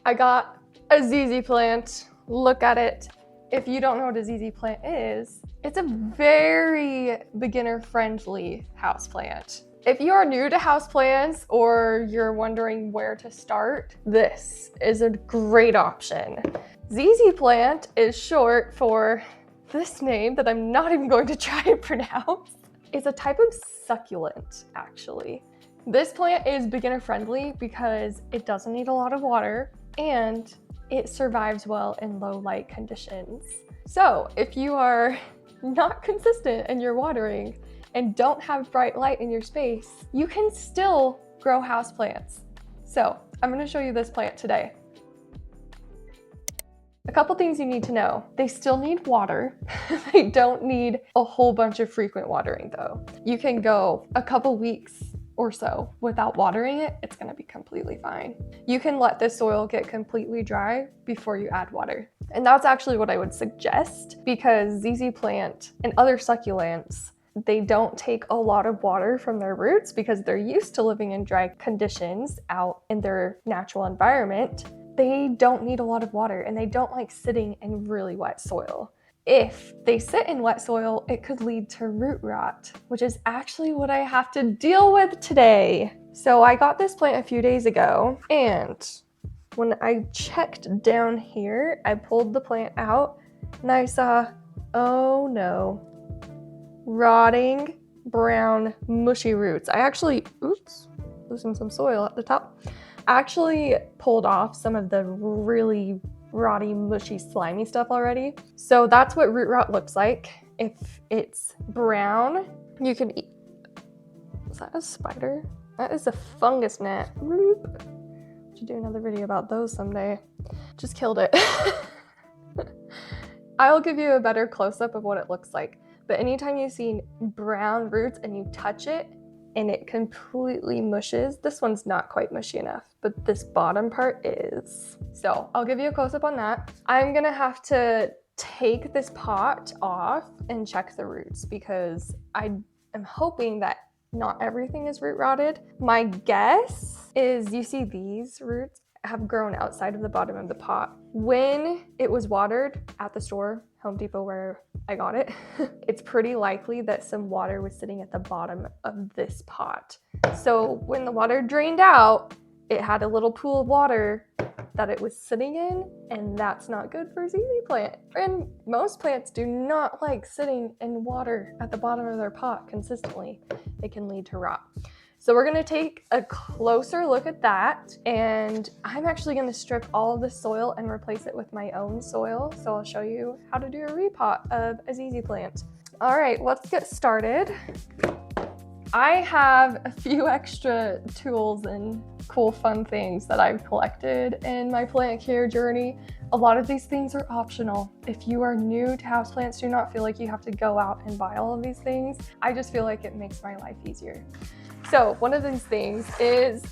I got a ZZ plant. Look at it. If you don't know what a ZZ plant is, it's a very beginner-friendly houseplant. If you are new to houseplants or you're wondering where to start, this is a great option. ZZ plant is short for this name that I'm not even going to try and pronounce. It's a type of succulent, actually. This plant is beginner friendly because it doesn't need a lot of water and it survives well in low light conditions. So if you are not consistent in your watering and don't have bright light in your space, you can still grow houseplants. So I'm going to show you this plant today. A couple things you need to know. They still need water. They don't need a whole bunch of frequent watering though. You can go a couple weeks or so without watering it, it's gonna be completely fine. You can let the soil get completely dry before you add water. And that's actually what I would suggest because ZZ plant and other succulents, they don't take a lot of water from their roots because they're used to living in dry conditions out in their natural environment. They don't need a lot of water and they don't like sitting in really wet soil. If they sit in wet soil, it could lead to root rot, which is actually what I have to deal with today. So I got this plant a few days ago, and when I checked down here, I pulled the plant out and I saw, oh no, rotting, brown, mushy roots. I actually, oops, losing some soil at the top. I actually pulled off some of the really rotty, mushy, slimy stuff already. So that's what root rot looks like. If it's brown, you can eat. Is that a spider? That is a fungus gnat. Should do another video about those someday. Just killed it. I'll give you a better close-up of what it looks like. But anytime you see brown roots and you touch it and it completely mushes, this one's not quite mushy enough, but this bottom part is. So I'll give you a close-up on that. I'm gonna have to take this pot off and check the roots because I am hoping that not everything is root rotted. My guess is you see these roots have grown outside of the bottom of the pot. When it was watered at the store, Home Depot where I got it, it's pretty likely that some water was sitting at the bottom of this pot. So when the water drained out, it had a little pool of water that it was sitting in, and that's not good for a ZZ plant. And most plants do not like sitting in water at the bottom of their pot consistently. It can lead to rot. So we're gonna take a closer look at that, and I'm actually gonna strip all of the soil and replace it with my own soil. So I'll show you how to do a repot of a ZZ plant. All right, let's get started. I have a few extra tools and cool fun things that I've collected in my plant care journey. A lot of these things are optional. If you are new to houseplants, do not feel like you have to go out and buy all of these things. I just feel like it makes my life easier. So one of these things is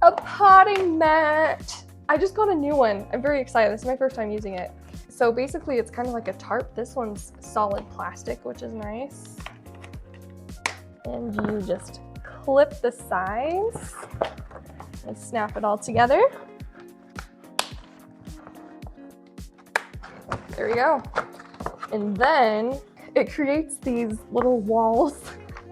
a potting mat. I just got a new one. I'm very excited. This is my first time using it. So basically it's kind of like a tarp. This one's solid plastic, which is nice. And you just clip the sides and snap it all together. There we go. And then it creates these little walls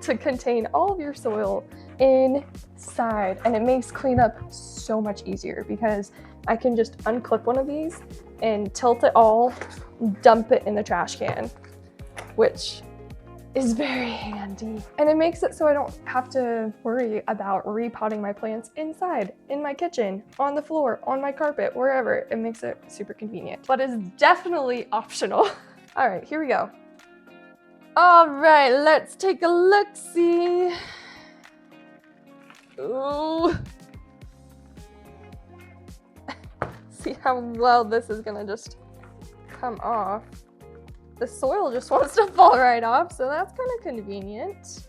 to contain all of your soil inside, and it makes cleanup so much easier because I can just unclip one of these and tilt it all, dump it in the trash can, which is very handy. And it makes it so I don't have to worry about repotting my plants inside, in my kitchen, on the floor, on my carpet, wherever. It makes it super convenient, but it's definitely optional. All right, here we go. All right, let's take a look-see. Ooh. See how well this is gonna just come off. The soil just wants to fall right off, so that's kind of convenient.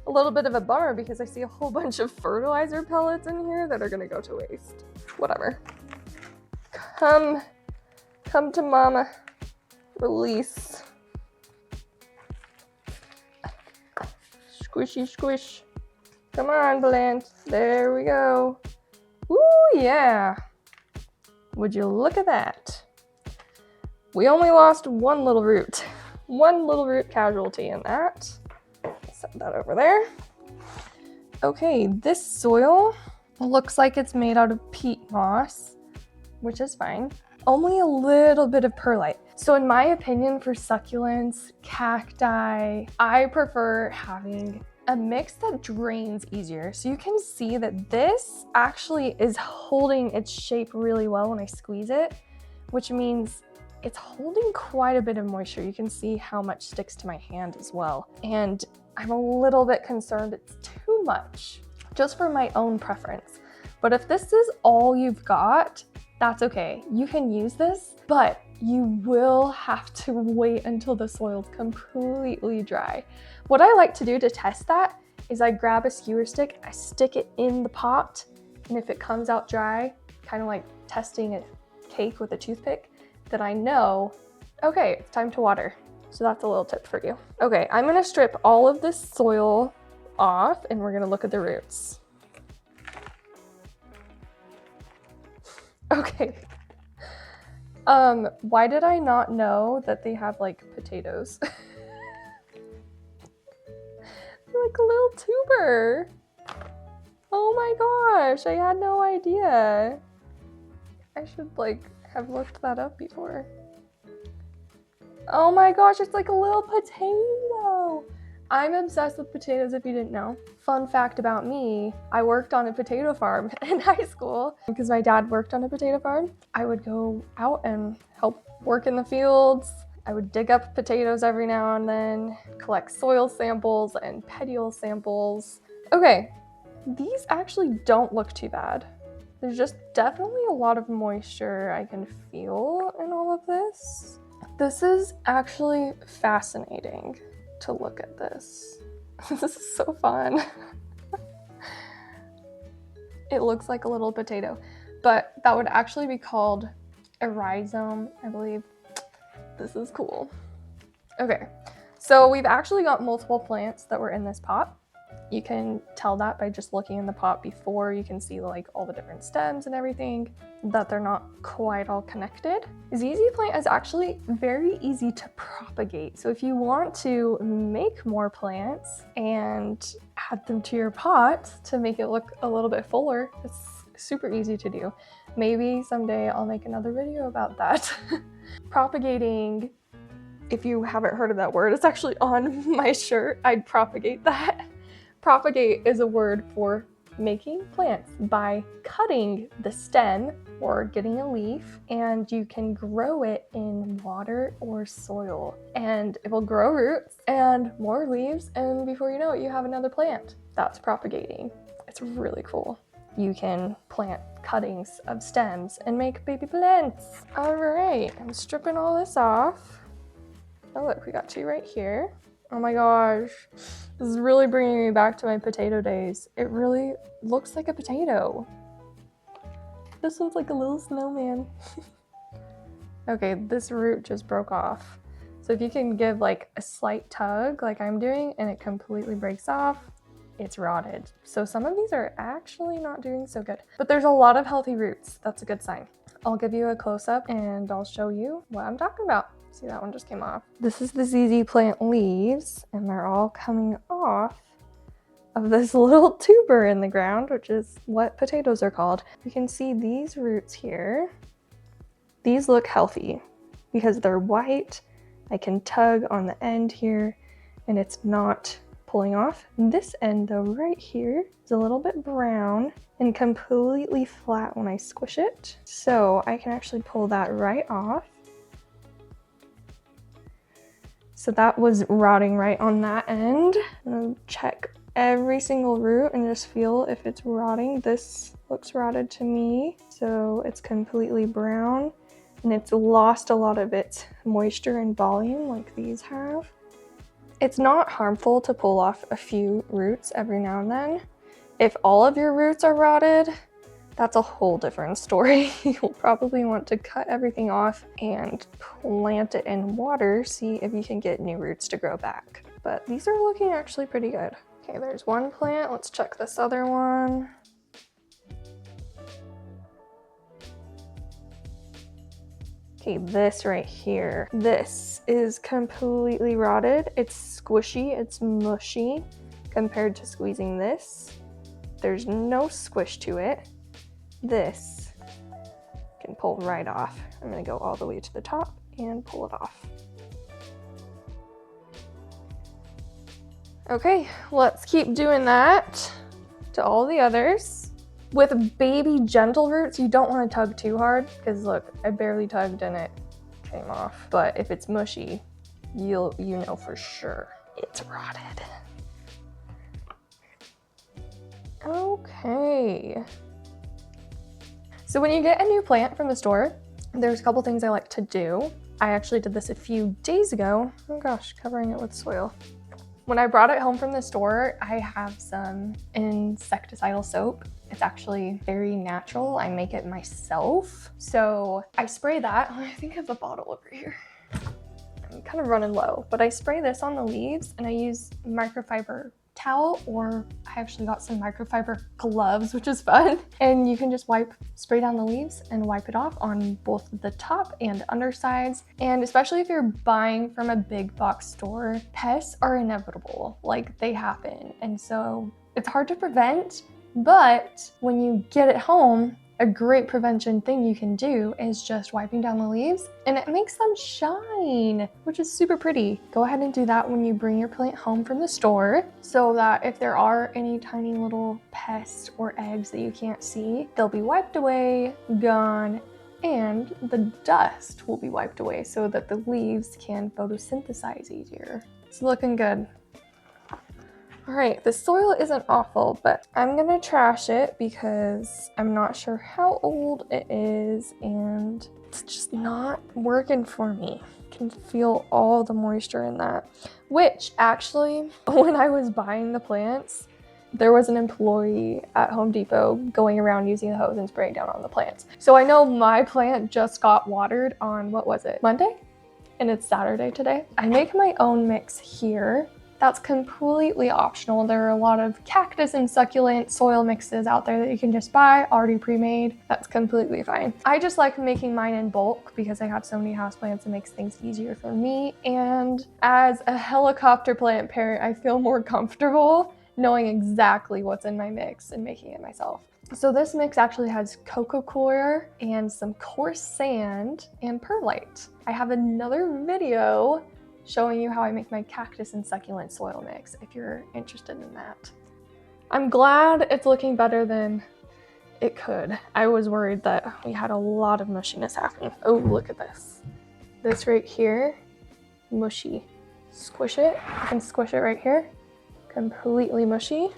A little bit of a bummer because I see a whole bunch of fertilizer pellets in here that are gonna go to waste. Whatever. Come to mama. Release. Squishy squish. Come on, plant. There we go. Ooh, yeah. Would you look at that? We only lost one little root. One little root casualty in that. Set that over there. Okay, this soil looks like it's made out of peat moss, which is fine. Only a little bit of perlite. So in my opinion, for succulents, cacti, I prefer having a mix that drains easier. So you can see that this actually is holding its shape really well when I squeeze it, which means it's holding quite a bit of moisture. You can see how much sticks to my hand as well. And I'm a little bit concerned it's too much, just for my own preference. But if this is all you've got, that's okay. You can use this, but you will have to wait until the soil's completely dry. What I like to do to test that is I grab a skewer stick, I stick it in the pot, and if it comes out dry, kind of like testing a cake with a toothpick, then I know, okay, it's time to water. So that's a little tip for you. Okay, I'm gonna strip all of this soil off and we're gonna look at the roots. Okay. Why did I not know that they have like potatoes? They're like a little tuber. Oh my gosh, I had no idea. I should like have looked that up before. Oh my gosh, it's like a little potato. I'm obsessed with potatoes if you didn't know. Fun fact about me, I worked on a potato farm in high school because my dad worked on a potato farm. I would go out and help work in the fields. I would dig up potatoes every now and then, collect soil samples and petiole samples. Okay, these actually don't look too bad. There's just definitely a lot of moisture I can feel in all of this. This is actually fascinating to look at this. This is so fun. It looks like a little potato, but that would actually be called a rhizome, I believe. This is cool. Okay, so we've actually got multiple plants that were in this pot. You can tell that by just looking in the pot before. You can see like all the different stems and everything, that they're not quite all connected. ZZ plant is actually very easy to propagate. So if you want to make more plants and add them to your pot to make it look a little bit fuller, it's super easy to do. Maybe someday I'll make another video about that. Propagating, if you haven't heard of that word, it's actually on my shirt. I'd propagate that. Propagate is a word for making plants by cutting the stem or getting a leaf, and you can grow it in water or soil, and it will grow roots and more leaves, and before you know it, you have another plant. That's propagating. It's really cool. You can plant cuttings of stems and make baby plants. All right, I'm stripping all this off. Oh look, we got two right here. Oh my gosh, this is really bringing me back to my potato days. It really looks like a potato. This one's like a little snowman. Okay, this root just broke off. So if you can give like a slight tug like I'm doing and it completely breaks off, it's rotted. So some of these are actually not doing so good, but there's a lot of healthy roots. That's a good sign. I'll give you a close-up and I'll show you what I'm talking about. See, that one just came off. This is the ZZ plant leaves, and they're all coming off of this little tuber in the ground, which is what potatoes are called. You can see these roots here. These look healthy because they're white. I can tug on the end here and it's not pulling off. This end though, right here, is a little bit brown and completely flat when I squish it. So I can actually pull that right off. So that was rotting right on that end. I'm gonna check every single root and just feel if it's rotting. This looks rotted to me. So it's completely brown and it's lost a lot of its moisture and volume like these have. It's not harmful to pull off a few roots every now and then. If all of your roots are rotted, that's a whole different story. You'll probably want to cut everything off and plant it in water, see if you can get new roots to grow back. But these are looking actually pretty good. Okay, there's one plant. Let's check this other one. Okay, this right here. This is completely rotted. It's squishy, it's mushy compared to squeezing this. There's no squish to it. This can pull right off. I'm gonna go all the way to the top and pull it off. Okay, let's keep doing that to all the others. With baby gentle roots, you don't want to tug too hard because look, I barely tugged and it came off. But if it's mushy, you know for sure it's rotted. Okay. So when you get a new plant from the store, there's a couple things I like to do. I actually did this a few days ago. Oh gosh, covering it with soil. When I brought it home from the store, I have some insecticidal soap. It's actually very natural. I make it myself. So I spray that. I think I have a bottle over here. I'm kind of running low, but I spray this on the leaves and I use microfiber towel, or I actually got some microfiber gloves, which is fun. And you can just spray down the leaves and wipe it off on both the top and undersides. And especially if you're buying from a big box store, pests are inevitable, like they happen. And so it's hard to prevent, but when you get it home, a great prevention thing you can do is just wiping down the leaves, and it makes them shine, which is super pretty. Go ahead and do that when you bring your plant home from the store, so that if there are any tiny little pests or eggs that you can't see, they'll be wiped away, gone, and the dust will be wiped away so that the leaves can photosynthesize easier. It's looking good. All right, the soil isn't awful, but I'm gonna trash it because I'm not sure how old it is and it's just not working for me. I can feel all the moisture in that. Which actually, when I was buying the plants, there was an employee at Home Depot going around using the hose and spraying down on the plants. So I know my plant just got watered on, what was it, Monday? And it's Saturday today. I make my own mix here. That's completely optional. There are a lot of cactus and succulent soil mixes out there that you can just buy already pre-made. That's completely fine. I just like making mine in bulk because I have so many houseplants. It makes things easier for me. And as a helicopter plant parent, I feel more comfortable knowing exactly what's in my mix and making it myself. So this mix actually has cocoa coir and some coarse sand and perlite. I have another video showing you how I make my cactus and succulent soil mix if you're interested in that. I'm glad it's looking better than it could. I was worried that we had a lot of mushiness happening. Oh, look at this. This right here, mushy. Squish it, I can squish it right here. Completely mushy.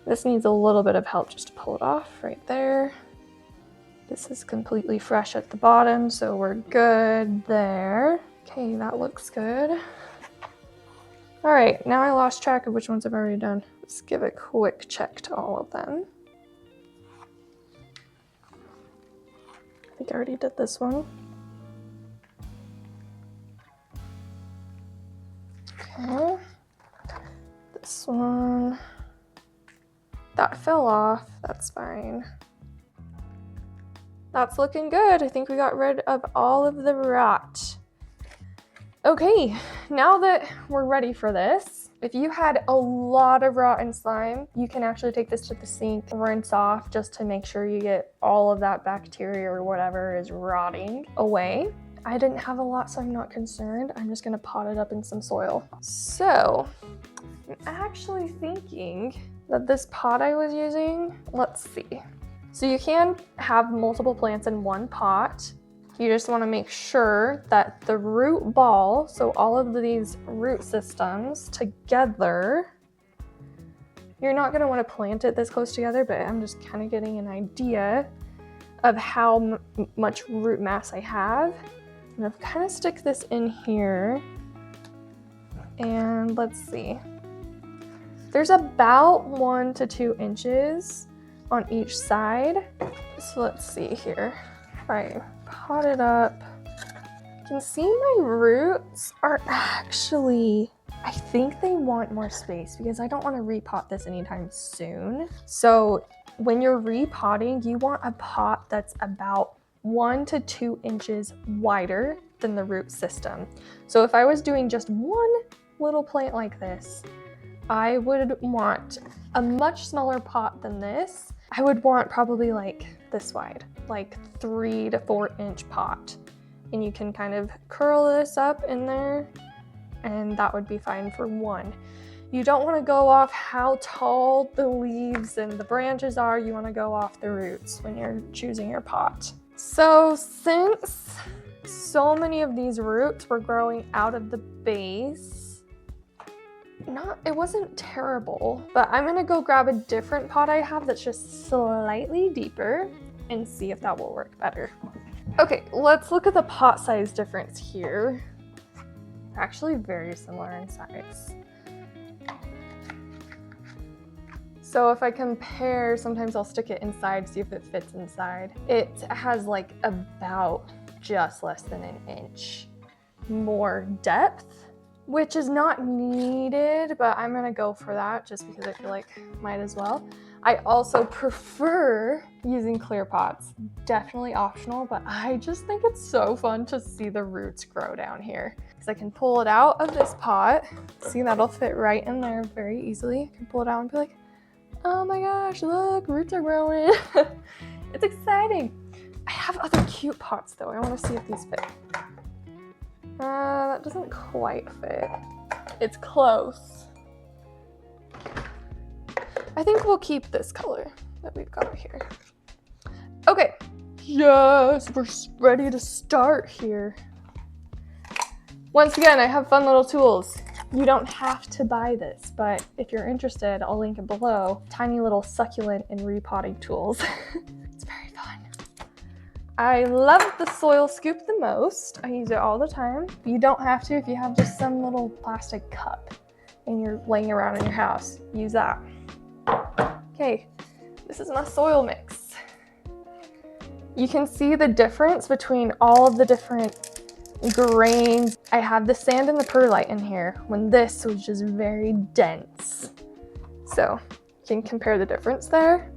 This needs a little bit of help just to pull it off right there. This is completely fresh at the bottom, so we're good there. Okay, that looks good. All right, now I lost track of which ones I've already done. Let's give a quick check to all of them. I think I already did this one. Okay. This one. That fell off, that's fine. That's looking good. I think we got rid of all of the rot. Okay, now that we're ready for this, if you had a lot of rot and slime, you can actually take this to the sink, rinse off just to make sure you get all of that bacteria or whatever is rotting away. I didn't have a lot, so I'm not concerned. I'm just gonna pot it up in some soil. So, I'm actually thinking that this pot I was using, let's see. So you can have multiple plants in one pot. You just want to make sure that the root ball, so all of these root systems together, you're not going to want to plant it this close together, but I'm just kind of getting an idea of how much root mass I have. I'm going to kind of stick this in here, and let's see. There's about 1 to 2 inches on each side. So let's see here. All right, pot it up. You can see my roots are actually, I think they want more space because I don't want to repot this anytime soon. So when you're repotting, you want a pot that's about 1 to 2 inches wider than the root system. So if I was doing just one little plant like this, I would want a much smaller pot than this. I would want probably like this wide, like 3 to 4 inch pot. And you can kind of curl this up in there, and that would be fine for one. You don't want to go off how tall the leaves and the branches are. You want to go off the roots when you're choosing your pot. So since so many of these roots were growing out of the base, it wasn't terrible, but I'm gonna go grab a different pot I have that's just slightly deeper and see if that will work better. Okay, let's look at the pot size difference here. Actually very similar in size. So if I compare, sometimes I'll stick it inside, see if it fits inside. It has like about just less than an inch more depth, which is not needed, but I'm gonna go for that just because I feel like might as well. I also prefer using clear pots, definitely optional, but I just think it's so fun to see the roots grow down here. Because I can pull it out of this pot, see that'll fit right in there very easily. I can pull it out and be like, oh my gosh, look, roots are growing. It's exciting. I have other cute pots though. I wanna see if these fit. That doesn't quite fit. It's close. I think we'll keep this color that we've got here. Okay, yes, we're ready to start here. Once again, I have fun little tools. You don't have to buy this, but if you're interested, I'll link it below. Tiny little succulent and repotting tools. It's very fun. I love the soil scoop the most. I use it all the time. You don't have to if you have just some little plastic cup and you're laying around in your house. Use that. Okay, this is my soil mix. You can see the difference between all of the different grains. I have the sand and the perlite in here when this was just very dense. So you can compare the difference there.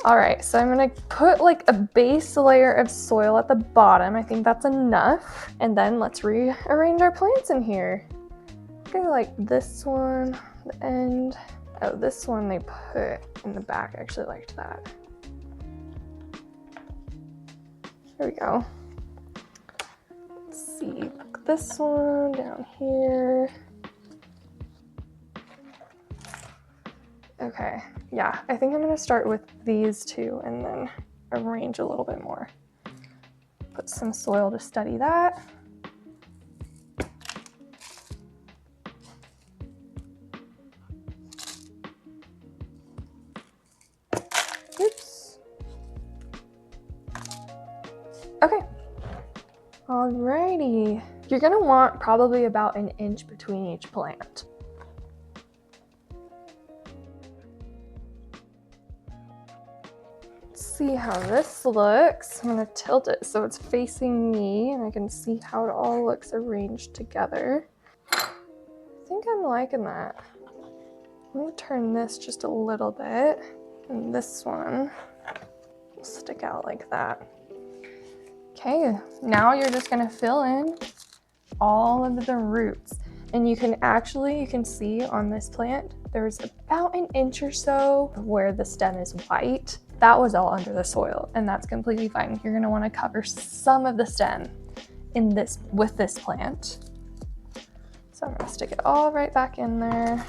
All right, so I'm gonna put like a base layer of soil at the bottom. I think that's enough. And then let's rearrange our plants in here. Okay, like this one, the end. Oh, this one they put in the back. I actually liked that. There we go. Let's see, put this one down here. Okay, yeah, I think I'm gonna start with these two and then arrange a little bit more. Put some soil to steady that. Oops. Okay, alrighty. You're gonna want probably about an inch between each plant. See how this looks. I'm gonna tilt it so it's facing me and I can see how it all looks arranged together. I think I'm liking that. I'm gonna turn this just a little bit and this one will stick out like that. Okay, now you're just gonna fill in all of the roots. And you can see on this plant, there's about an inch or so where the stem is white. That was all under the soil, and that's completely fine. You're gonna wanna cover some of the stem with this plant. So I'm gonna stick it all right back in there.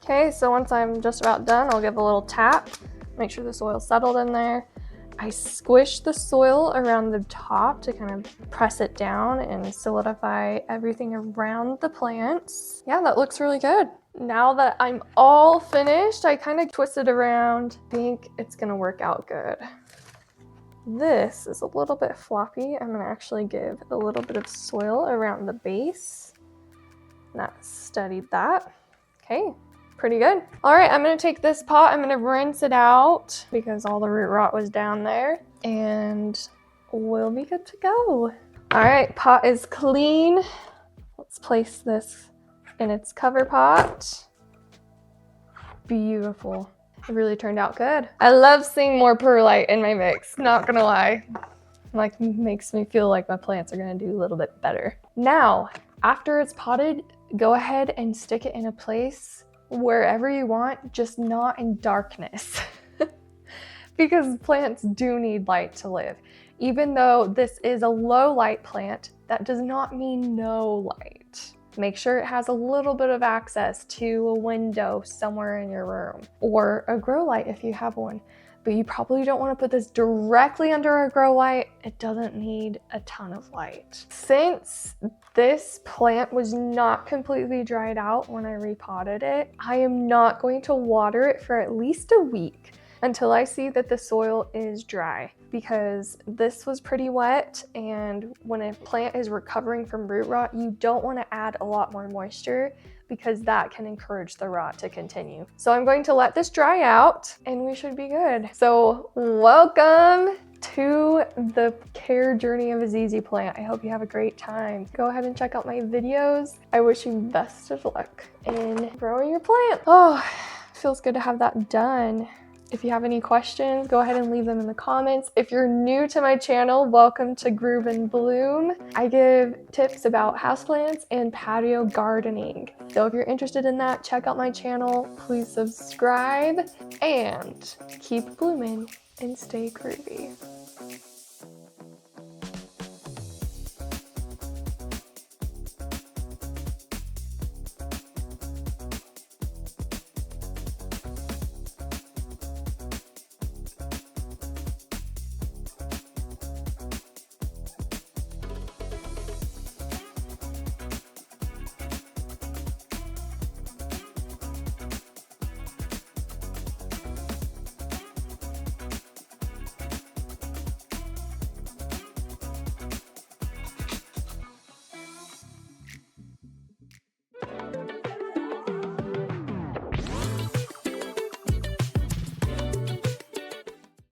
Okay, so once I'm just about done, I'll give a little tap, make sure the soil's settled in there. I squish the soil around the top to kind of press it down and solidify everything around the plants. Yeah, that looks really good. Now that I'm all finished, I kind of twist it around. I think it's gonna work out good. This is a little bit floppy. I'm gonna actually give a little bit of soil around the base. That steadied that. Okay, pretty good. All right, I'm gonna take this pot, I'm gonna rinse it out because all the root rot was down there, and we'll be good to go. All right, pot is clean. Let's place this in its cover pot. Beautiful. It really turned out good. I love seeing more perlite in my mix, not gonna lie. Like, makes me feel like my plants are gonna do a little bit better. Now, after it's potted, go ahead and stick it in a place wherever you want, just not in darkness. Because plants do need light to live. Even though this is a low light plant, that does not mean no light. Make sure it has a little bit of access to a window somewhere in your room, or a grow light if you have one. But you probably don't want to put this directly under a grow light. It doesn't need a ton of light. Since this plant was not completely dried out when I repotted it, I am not going to water it for at least a week until I see that the soil is dry, because this was pretty wet, and when a plant is recovering from root rot, you don't want to add a lot more moisture because that can encourage the rot to continue. So I'm going to let this dry out and we should be good. So welcome to the care journey of a ZZ plant. I hope you have a great time. Go ahead and check out my videos. I wish you best of luck in growing your plant. Oh, feels good to have that done. If you have any questions, go ahead and leave them in the comments. If you're new to my channel, welcome to Groove and Bloom. I give tips about houseplants and patio gardening. So if you're interested in that, check out my channel. Please subscribe and keep blooming and stay groovy.